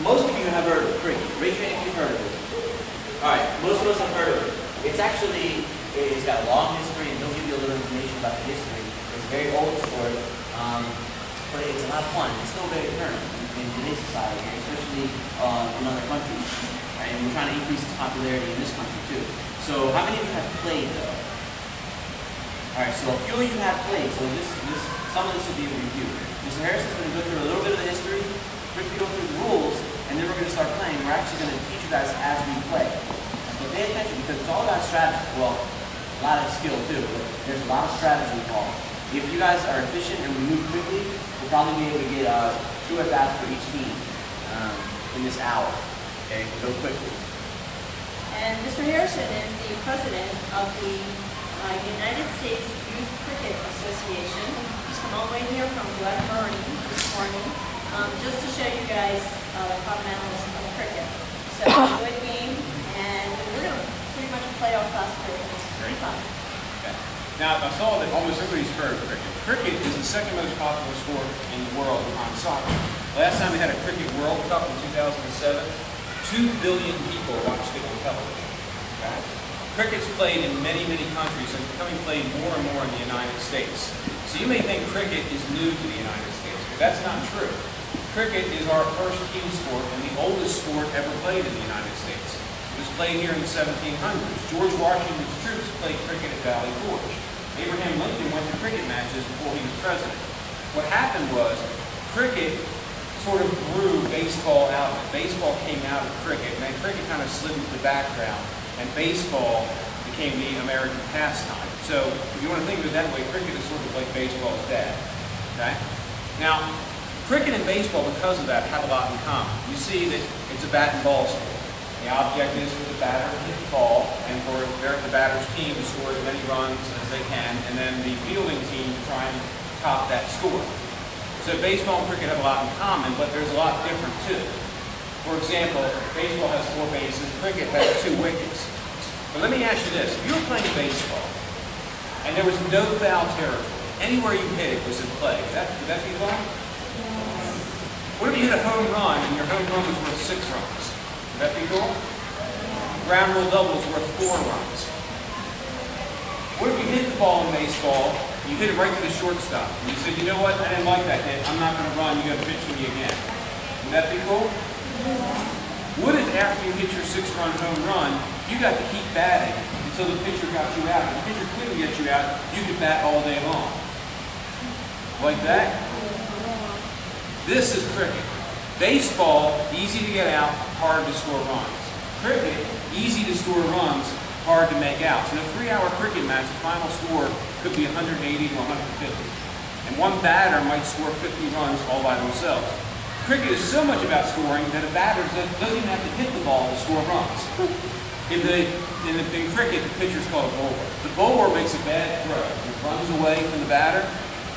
Most of you have heard of cricket. Raise your hand if you've heard of it. Alright, most of us have heard of it. It's got a long history, and they'll give you a little information about the history. It's a very old sport, but it's a lot of fun. It's still very current in today's society, especially in other countries. Right? And we're trying to increase its popularity in this country too. So how many of you have played though? Alright, so a few of you have played, so some of this will be a review. Mr. Harrison is going to go through a little bit of the history, quickly go through the rules, and then we're going to start playing. We're actually going to teach you guys as we play. So pay attention because it's all about strategy. Well, a lot of skill too, but there's a lot of strategy involved. If you guys are efficient and we move quickly, we'll probably be able to get 2 at-bats for each team in this hour. Okay, go quickly. And Mr. Harrison is the president of the United States Youth Cricket Association. He's come all the way here from Glen Burnie this morning just to show you guys the fundamentals of cricket. So, good game, and we're going to pretty much play our class cricket. It's very fun. Okay. Now, I saw that almost everybody's heard of cricket. Cricket is the second most popular sport in the world behind soccer. Last time we had a Cricket World Cup in 2007, 2 billion people watched it on television. Okay? Cricket's played in many, many countries and it's becoming played more and more in the United States. So you may think cricket is new to the United States, but that's not true. Cricket is our first team sport and the oldest sport ever played in the United States. It was played here in the 1700s. George Washington's troops played cricket at Valley Forge. Abraham Lincoln went to cricket matches before he was president. What happened was, cricket sort of grew baseball out. Baseball came out of cricket, and then cricket kind of slid into the background, and baseball became the American pastime. So, if you want to think of it that way, cricket is sort of like baseball's dad. Okay? Now, cricket and baseball, because of that, have a lot in common. You see that it's a bat and ball sport. The object is for the batter to hit the ball, and for the batter's team to score as many runs as they can, and then the fielding team to try and top that score. So baseball and cricket have a lot in common, but there's a lot different too. For example, baseball has 4 bases, cricket has 2 wickets. But let me ask you this, if you were playing baseball, and there was no foul territory, anywhere you hit it was in play, would that be fun? What if you hit a home run, and your home run was worth 6 runs? Would that be cool? Ground rule double is worth 4 runs. What if you hit the ball in baseball, you hit it right to the shortstop, and you said, you know what, I didn't like that hit, I'm not going to run, you got to pitch me again. Would that be cool? What if after you hit your 6-run home run, you got to keep batting until the pitcher got you out? If the pitcher couldn't get you out, you could bat all day long. Like that? This is cricket. Baseball, easy to get out, hard to score runs. Cricket, easy to score runs, hard to make outs. In a 3-hour cricket match, the final score could be 180 to 150. And one batter might score 50 runs all by themselves. Cricket is so much about scoring that a batter doesn't even have to hit the ball to score runs. In cricket, the pitcher's called a bowler. The bowler makes a bad throw. It runs away from the batter.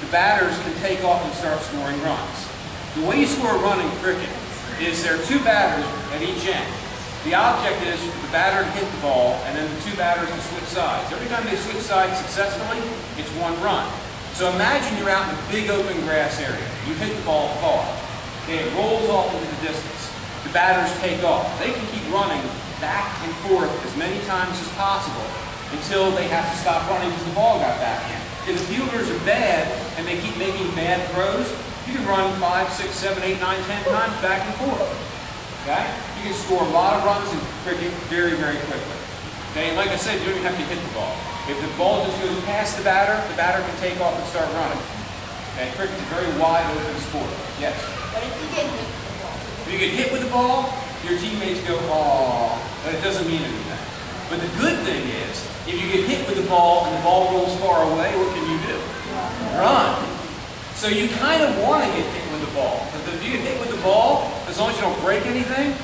The batters can take off and start scoring runs. The way you score a run in cricket is there are 2 batters at each end. The object is for the batter to hit the ball and then the 2 batters to switch sides. Every time they switch sides successfully, it's 1 run. So imagine you're out in a big open grass area. You hit the ball far. Okay, it rolls off into the distance. The batters take off. They can keep running back and forth as many times as possible until they have to stop running because the ball got back in. If the fielders are bad and they keep making bad throws, you can run 5, 6, 7, 8, 9, 10 times back and forth. Okay? You can score a lot of runs in cricket very, very quickly. Okay? And like I said, you don't even have to hit the ball. If the ball just goes past the batter can take off and start running. Okay? Cricket's a very wide open sport. Yes? What if you get hit with the ball? If you get hit with the ball, your teammates go, "Aw," but it doesn't mean anything. But the good thing is, if you get hit with the ball and the ball rolls far away, what can you do? Run. So you kind of want to get hit with the ball. But if you get hit with the ball, as long as you don't break anything,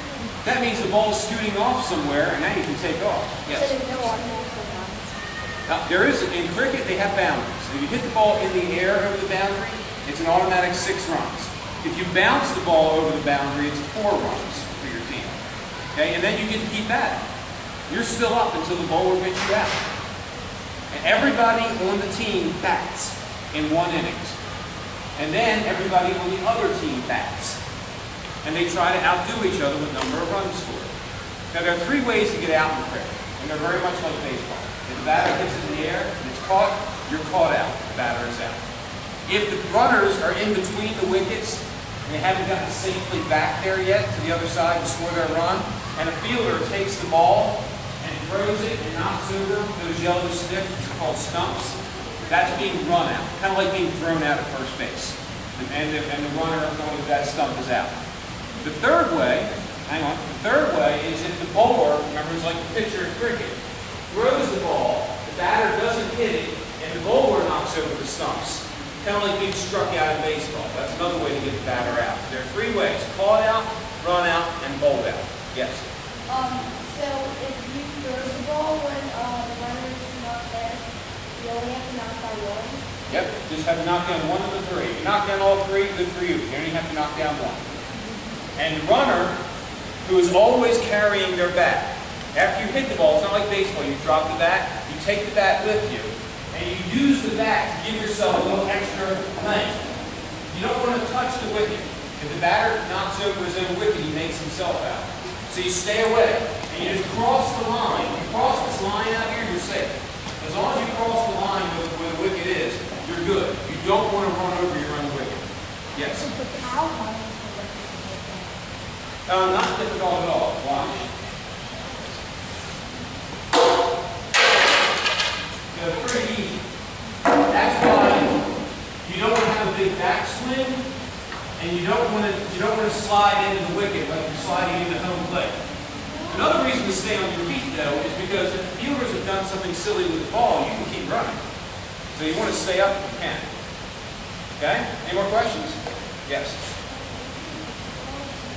that means the ball is scooting off somewhere, and now you can take off. Yes? So there's no automatic runs? Now, there is, in cricket, they have boundaries. If you hit the ball in the air over the boundary, it's an automatic 6 runs. If you bounce the ball over the boundary, it's 4 runs for your team. Okay, and then you get to keep batting. You're still up until the bowler gets you out. And everybody on the team bats in 1 innings. And then everybody on the other team bats. and they try to outdo each other with number of runs scored. Now there are three ways to get out in cricket, and they're very much like baseball. If the batter hits it in the air and it's caught, you're caught out. The batter is out. If the runners are in between the wickets and they haven't gotten safely back there yet to the other side to score their run, and a fielder takes the ball and throws it and knocks over those yellow sticks, which are called stumps, that's being run out, kind of like being thrown out at first base. And the runner going to that stump is out. The third way, is if the bowler, remember it's like the pitcher in cricket, throws the ball, the batter doesn't hit it, and the bowler knocks over the stumps. Kind of like being struck out in baseball. That's another way to get the batter out. So there are three ways: caught out, run out, and bowled out. Yes? So if you throw the ball when the runner is not there, you only have to knock down one? Yep, just have to knock down one of the three. If you knock down all three, good for you. You only have to knock down one. And the runner, who is always carrying their bat, after you hit the ball, it's not like baseball, you drop the bat, you take the bat with you, and you use the bat to give yourself a little extra length. You don't want to touch the wicket. If the batter knocks over his own wicket, he makes himself out. So you stay away, and you just cross the line. If you cross this line out here, you're safe. As long as you cross the line where the wicket is, you're good. You don't want to run over your own wicket. Yes? How hard is the wicket? Not difficult at all. Watch. So it's pretty easy. That's why you don't want to have a big backswing, and you don't want to slide into the wicket like you're sliding into home plate. Another reason to stay on your feet, though, is because if the fielders have done something silly with the ball, you can keep running. So you want to stay up if you can. Okay? Any more questions? Yes.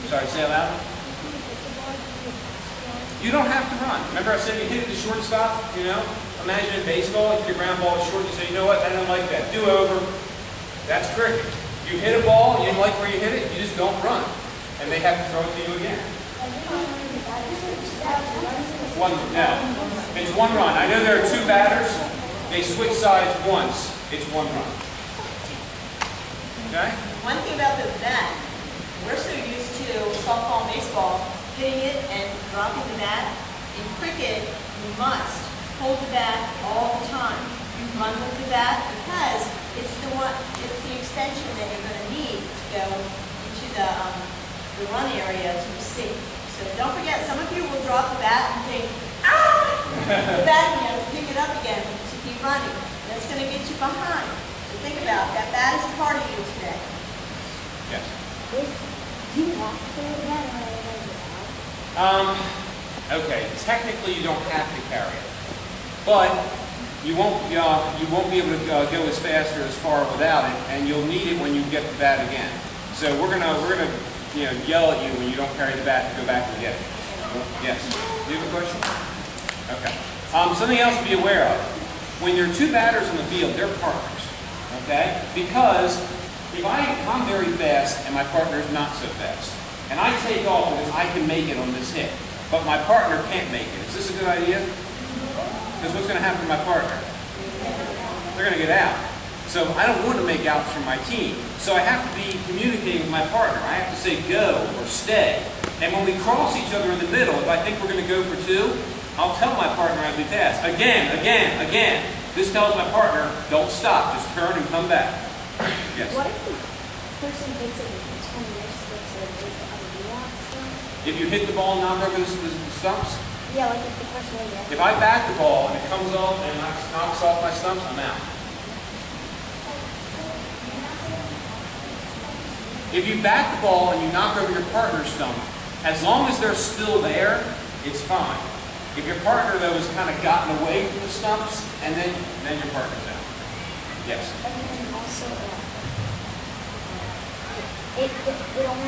Sorry, say it loud. You don't have to run. Remember I said you hit it to shortstop, you know? Imagine in baseball, if your ground ball is short, you say, you know what, I don't like that. Do over. That's cricket. You hit a ball, you didn't like where you hit it, you just don't run. And they have to throw it to you again. No, it's one run. I know there are two batters. They switch sides once. It's one run. Okay? One thing about the bat, we're so used to softball and baseball, hitting it and dropping the bat. In cricket, you must hold the bat all the time. You run with the bat because it's the extension that you're going to need to go into the run area to be safe. So don't forget, some of you will drop the bat and think, ah! The bat, and you have to pick it up again to keep running. That's going to get you behind. So think about it. That bat is a part of you today. Yes. Do you have to carry the bat or Okay, technically you don't have to carry it. But you won't be able to go as fast or as far without it, and you'll need it when you get the bat again. So we're gonna yell at you when you don't carry the bat to go back and get it. Yes. Do you have a question? Okay. Something else to be aware of. When there are two batters on the field, they're partners. Okay? Because if I'm very fast and my partner is not so fast, and I take off because I can make it on this hit, but my partner can't make it. Is this a good idea? Because what's going to happen to my partner? They're going to get out. So I don't want to make outs from my team. So I have to be communicating with my partner. I have to say go or stay. And when we cross each other in the middle, if I think we're going to go for two, I'll tell my partner as we pass, again, again, again. This tells my partner, don't stop, just turn and come back. Yes? what if the person thinks it was 20 years sticks or the other stuff? If you hit the ball and knock over the stumps, Yeah, like if the person was there. if I bat the ball and it comes off and knocks off my stumps, I'm out. If you bat the ball and you knock over your partner's stump, as long as they're still there, it's fine. If your partner, though, has kind of gotten away from the stumps, and then your partner's out. Yes? And then also, it only